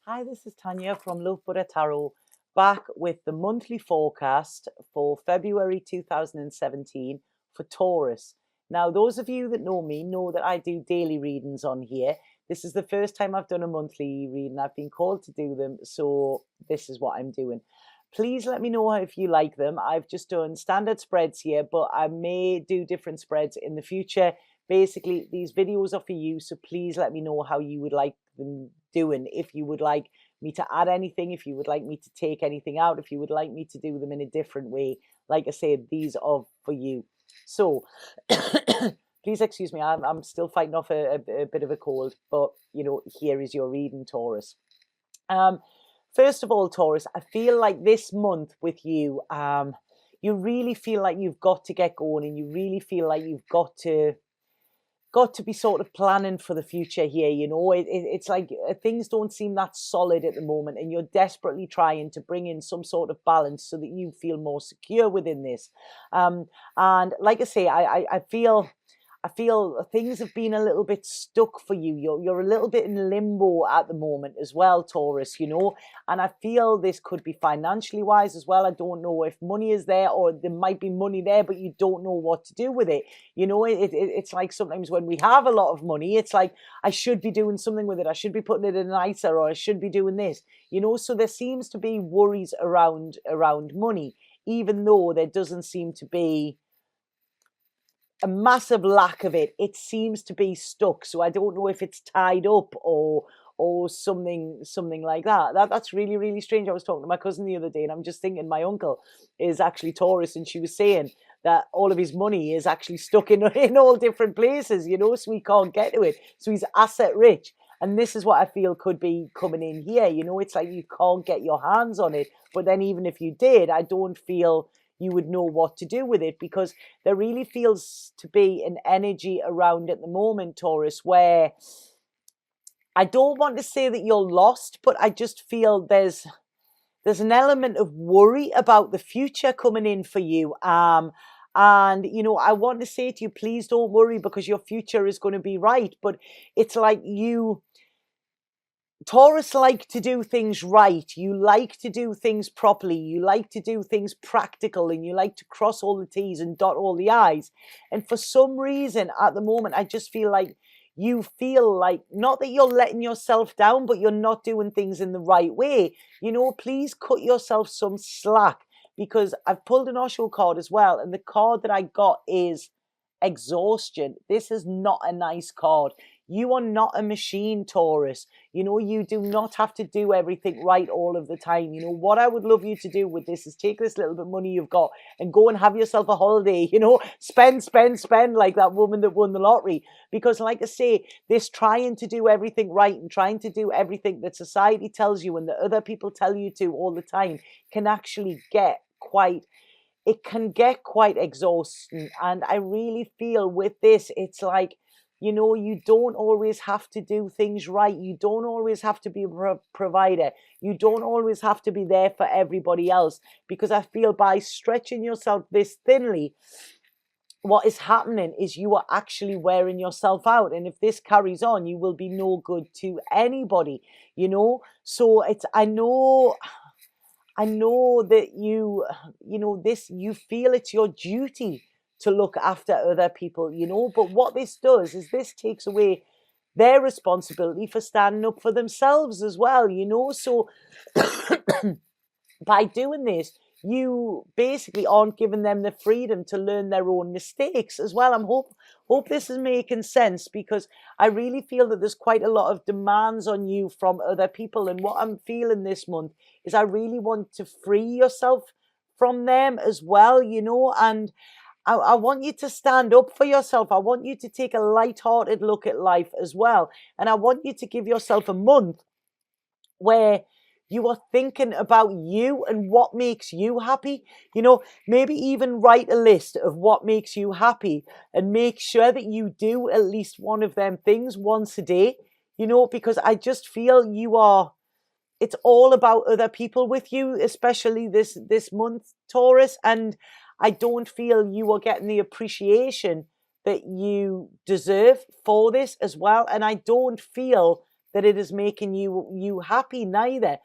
Hi, this is Tanya from Love Buddha Tarot, back with the monthly forecast for February 2017 for Taurus. Now, those of you that know me know that I do daily readings on here. This is the first time I've done a monthly reading. I've been called to do them, so this is what I'm doing. Please let me know if you like them. I've just done standard spreads here, but I may do different spreads in the future. Basically, these videos are for you, so please let me know how you would like them doing. If you would like me to add anything, if you would like me to take anything out, if you would like me to do them in a different way, like I said, these are for you. So please excuse me, I'm still fighting off a bit of a cold, but you know, here is your reading, Taurus. First of all, Taurus, I feel like this month with you, you really feel like you've got to get going, and you really feel like you've got to be sort of planning for the future here. You know, it's like things don't seem that solid at the moment, and you're desperately trying to bring in some sort of balance so that you feel more secure within this. And like I say, I feel things have been a little bit stuck for you. You're a little bit in limbo at the moment as well, Taurus, you know, and I feel this could be financially wise as well. I don't know if money is there, or there might be money there, but you don't know what to do with it. You know, it's like sometimes when we have a lot of money, it's like, I should be doing something with it. I should be putting it in an ISA, or I should be doing this, you know, so there seems to be worries around money, even though there doesn't seem to be a massive lack of it. It seems to be stuck, so I don't know if it's tied up or something like that. That's really strange. I was talking to my cousin the other day, and I'm just thinking my uncle is actually Taurus, and she was saying that all of his money is actually stuck in all different places, you know, so he can't get to it, so he's asset rich. And this is what I feel could be coming in here. You know, it's like you can't get your hands on it, but then even if you did, I don't feel you would know what to do with it, because there really feels to be an energy around at the moment, Taurus, where I don't want to say that you're lost, but I just feel there's an element of worry about the future coming in for you. And, you know, I want to say to you, please don't worry, because your future is going to be right. But it's like you, Taurus, like to do things right. You like to do things properly. You like to do things practical, and you like to cross all the T's and dot all the I's. And for some reason at the moment, I just feel like you feel like, not that you're letting yourself down, but you're not doing things in the right way. You know, please cut yourself some slack, because I've pulled an Osho card as well, and the card that I got is exhaustion. This is not a nice card. You are not a machine, Taurus. You know, you do not have to do everything right all of the time. You know, what I would love you to do with this is take this little bit of money you've got and go and have yourself a holiday, you know, spend like that woman that won the lottery. Because like I say, this trying to do everything right and trying to do everything that society tells you and that other people tell you to all the time can actually get quite exhausting. And I really feel with this, it's like, you know, you don't always have to do things right. You don't always have to be a provider. You don't always have to be there for everybody else, because I feel by stretching yourself this thinly, what is happening is you are actually wearing yourself out. And if this carries on, you will be no good to anybody, you know. So it's, I know that you know, this, you feel it's your duty to look after other people, you know, but what this does is this takes away their responsibility for standing up for themselves as well, you know. So by doing this, you basically aren't giving them the freedom to learn their own mistakes as well. Hope this is making sense, because I really feel that there's quite a lot of demands on you from other people. And what I'm feeling this month is I really want to free yourself from them as well, you know. And I want you to stand up for yourself. I want you to take a light-hearted look at life as well. And I want you to give yourself a month where you are thinking about you and what makes you happy. You know, maybe even write a list of what makes you happy, and make sure that you do at least one of them things once a day, you know, because I just feel it's all about other people with you, especially this month, Taurus. And I don't feel you are getting the appreciation that you deserve for this as well. And I don't feel that it is making you happy, neither.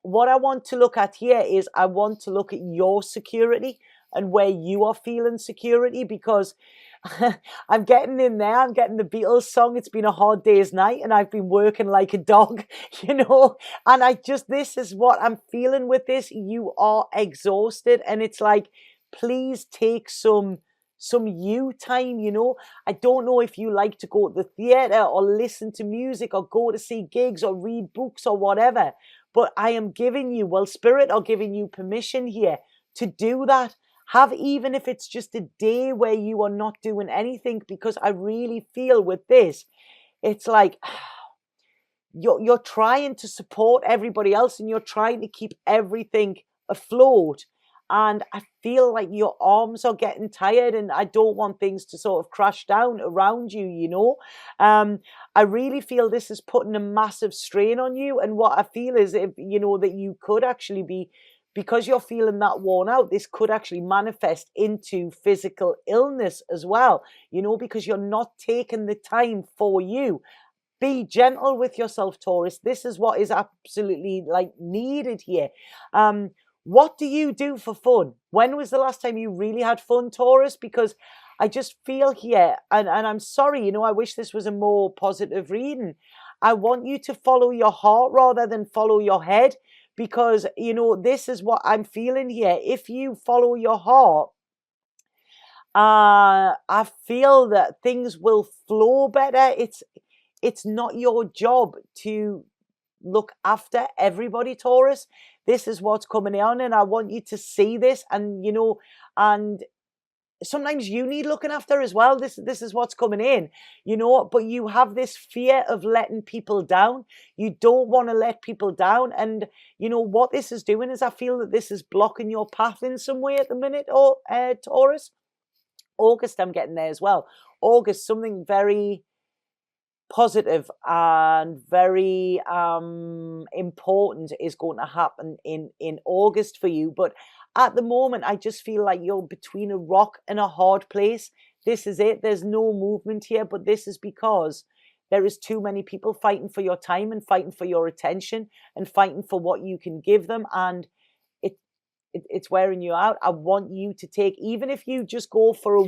What I want to look at here is I want to look at your security and where you are feeling security, because I'm getting in there. I'm getting the Beatles song, "It's been a hard day's night," and I've been working like a dog, and this is what I'm feeling with this. You are exhausted, and it's like, please take some you time. I don't know if you like to go to the theater or listen to music or go to see gigs or read books or whatever, but I am giving you, Spirit are giving you permission here to do that. Have, even if it's just a day where you are not doing anything, because I really feel with this, it's like you're trying to support everybody else and you're trying to keep everything afloat. And I feel like your arms are getting tired, and I don't want things to sort of crash down around you. I really feel this is putting a massive strain on you. And what I feel is, if that you could actually be, because you're feeling that worn out, this could actually manifest into physical illness as well, because you're not taking the time for you. Be gentle with yourself, Taurus. This is what is absolutely needed here. What do you do for fun? When was the last time you really had fun, Taurus? Because I just feel here, and I'm sorry, I wish this was a more positive reading. I want you to follow your heart rather than follow your head, because, this is what I'm feeling here. If you follow your heart, I feel that things will flow better. It's not your job to look after everybody, Taurus. This is what's coming on, and I want you to see this. And and sometimes you need looking after as well. This is what's coming in, but you have this fear of letting people down. You don't want to let people down. And what this is doing is, I feel that this is blocking your path in some way at the minute, or Taurus. August, I'm getting there as well. August, something very positive and very important is going to happen in August for you. But at the moment, I just feel like you're between a rock and a hard place. This is it. There's no movement here, but this is because there is too many people fighting for your time and fighting for your attention and fighting for what you can give them, and it's wearing you out. I want you to take, even if you just go for a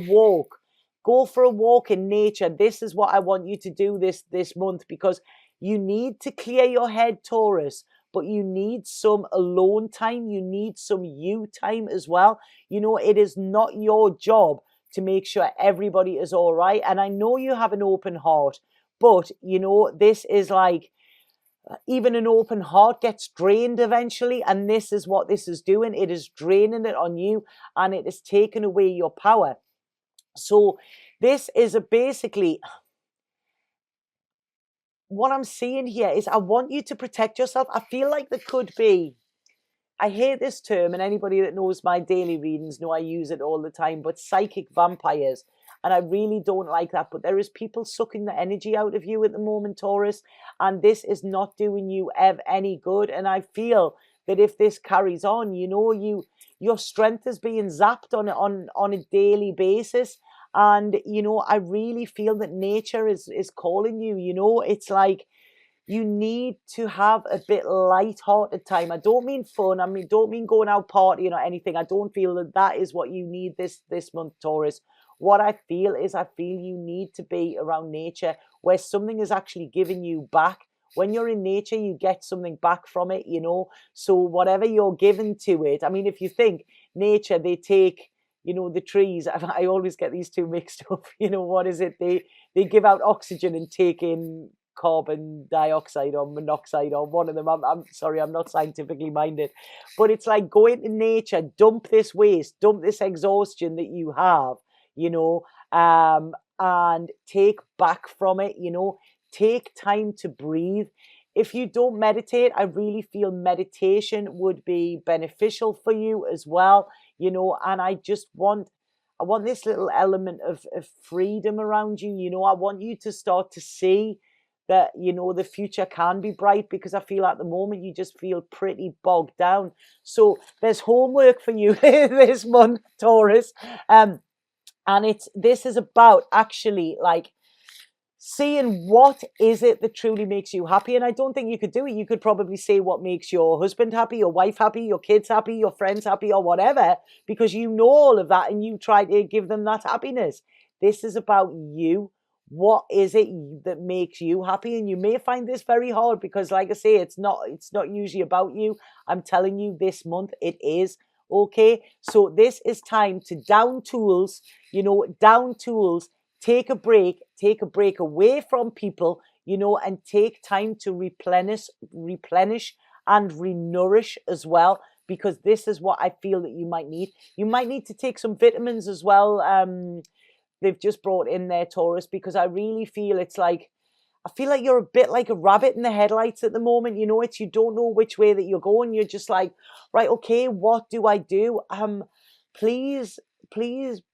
walk in nature. This is what I want you to do this month, because you need to clear your head, Taurus, but you need some alone time. You need some you time as well. It is not your job to make sure everybody is all right. And I know you have an open heart, but this is like, even an open heart gets drained eventually, and this is what this is doing. It is draining it on you, and it is taking away your power. So this is basically what I'm seeing here is, I want you to protect yourself. I feel like there could be, I hate this term, and anybody that knows my daily readings know I use it all the time, but psychic vampires. And I really don't like that. But there is people sucking the energy out of you at the moment, Taurus, and this is not doing you any good. And I feel that if this carries on, your strength is being zapped on a daily basis. And I really feel that nature is calling you. It's like, you need to have a bit light-hearted time. I don't mean fun. I don't mean going out partying or anything. I don't feel that is what you need this month, Taurus. What I feel is, I feel you need to be around nature where something is actually giving you back. When you're in nature, you get something back from it, So whatever you're giving to it, if you think nature, they take, the trees. I always get these two mixed up. What is it? They give out oxygen and take in carbon dioxide or monoxide, or one of them. I'm sorry, I'm not scientifically minded, but it's like, go into nature, dump this waste, dump this exhaustion that you have, and take back from it. Take time to breathe. If you don't meditate, I really feel meditation would be beneficial for you as well, and I want this little element of freedom around you. I want you to start to see that, the future can be bright, because I feel at the moment you just feel pretty bogged down. So there's homework for you this month, Taurus. And this is about actually like seeing what is it that truly makes you happy. And I don't think you could do it. You could probably say what makes your husband happy, your wife happy, your kids happy, your friends happy, or whatever, because you know all of that and you try to give them that happiness. This is about you. What is it that makes you happy? And you may find this very hard because, like I say, it's not usually about you. I'm telling you, this month it is. Okay, so this is time to down tools, down tools. Take a break away from people, and take time to replenish and renourish as well, because this is what I feel that you might need. You might need to take some vitamins as well. They've just brought in there, Taurus, because I really feel I feel like you're a bit like a rabbit in the headlights at the moment. You don't know which way that you're going. You're just like, right, okay, what do I do? Please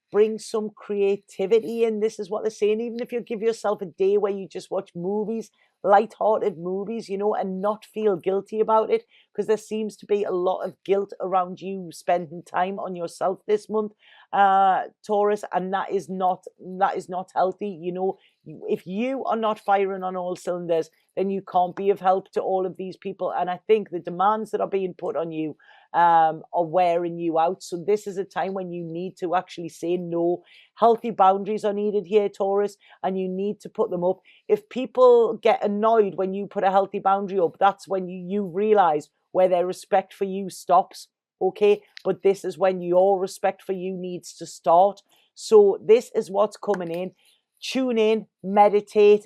bring some creativity in. This is what they're saying. Even if you give yourself a day where you just watch movies, light-hearted movies, and not feel guilty about it, because there seems to be a lot of guilt around you spending time on yourself this month, Taurus, and that is not healthy. If you are not firing on all cylinders, then you can't be of help to all of these people. And I think the demands that are being put on you are wearing you out. So this is a time when you need to actually say no. Healthy boundaries are needed here, Taurus, and you need to put them up. If people get annoyed when you put a healthy boundary up, that's when you realize where their respect for you stops. Okay, but this is when your respect for you needs to start. So this is what's coming in. Tune in, meditate,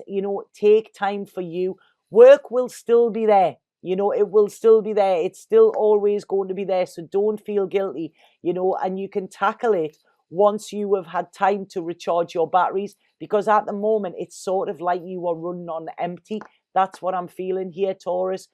take time for you. Work will still be there. It will still be there. It's still always going to be there. So don't feel guilty, and you can tackle it once you have had time to recharge your batteries, because at the moment it's sort of like you are running on empty. That's what I'm feeling here, Taurus.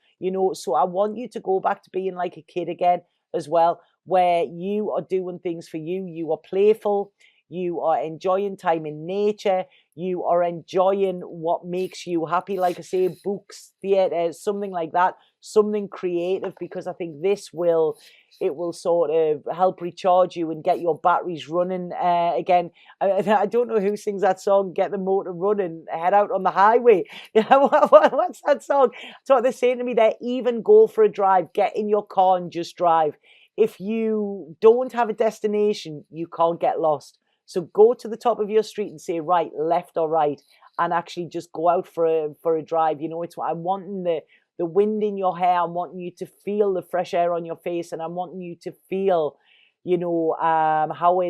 So I want you to go back to being like a kid again as well, where you are doing things for you. You are playful. You are enjoying time in nature. You are enjoying what makes you happy. Like I say, books, theatre, something like that, something creative, because I think it will sort of help recharge you and get your batteries running again. I don't know who sings that song, Get the Motor Running, Head Out on the Highway. What's that song? So what they're saying to me there, even go for a drive, get in your car and just drive. If you don't have a destination, you can't get lost. So go to the top of your street and say, right, left or right, and actually just go out for a drive. It's what I'm wanting, the wind in your hair. I'm wanting you to feel the fresh air on your face, and I'm wanting you to feel, how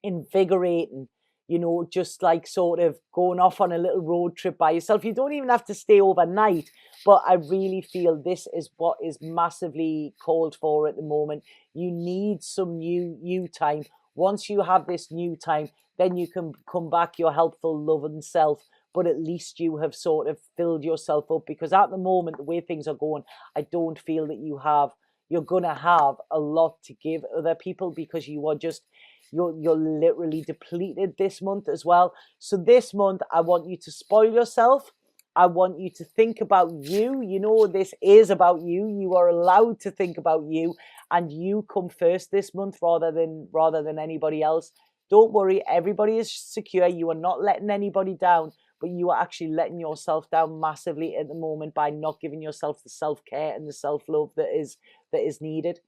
invigorating, just like sort of going off on a little road trip by yourself. You don't even have to stay overnight, but I really feel this is what is massively called for at the moment. You need some new time. Once you have this new time, then you can come back your helpful, loving self. But at least you have sort of filled yourself up, because at the moment, the way things are going, I don't feel that you're going to have a lot to give other people, because you're literally depleted this month as well. So this month, I want you to spoil yourself. I want you to think about you. This is about you. You are allowed to think about you, and you come first this month rather than anybody else. Don't worry, everybody is secure. You are not letting anybody down, but you are actually letting yourself down massively at the moment by not giving yourself the self-care and the self-love that is needed.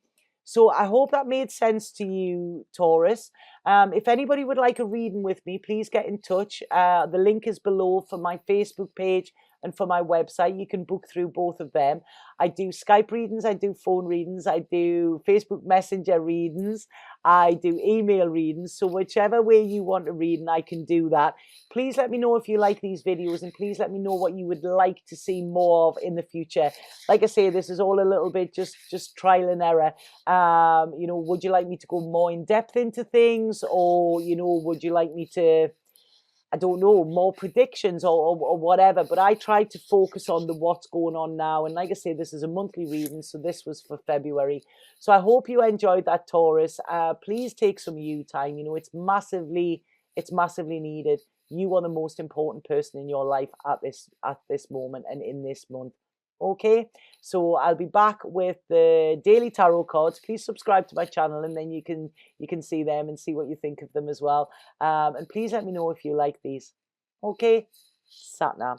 So I hope that made sense to you, Taurus. If anybody would like a reading with me, please get in touch. The link is below for my Facebook page and for my website. You can book through both of them. I do Skype readings, I do phone readings, I do Facebook Messenger readings, I do email readings. So whichever way you want a reading, I can do that. Please let me know if you like these videos, and please let me know what you would like to see more of in the future. Like I say, this is all a little bit just trial and error. Would you like me to go more in depth into things, or would you like me to, I don't know, more predictions or whatever? But I try to focus on what's going on now. And like I say, this is a monthly reading, so this was for February. So I hope you enjoyed that, Taurus. Please take some you time. It's massively needed. You are the most important person in your life at this moment and in this month. Okay, so I'll be back with the daily tarot cards. Please subscribe to my channel, and then you can see them and see what you think of them as well. And please let me know if you like these. Okay, Satnam.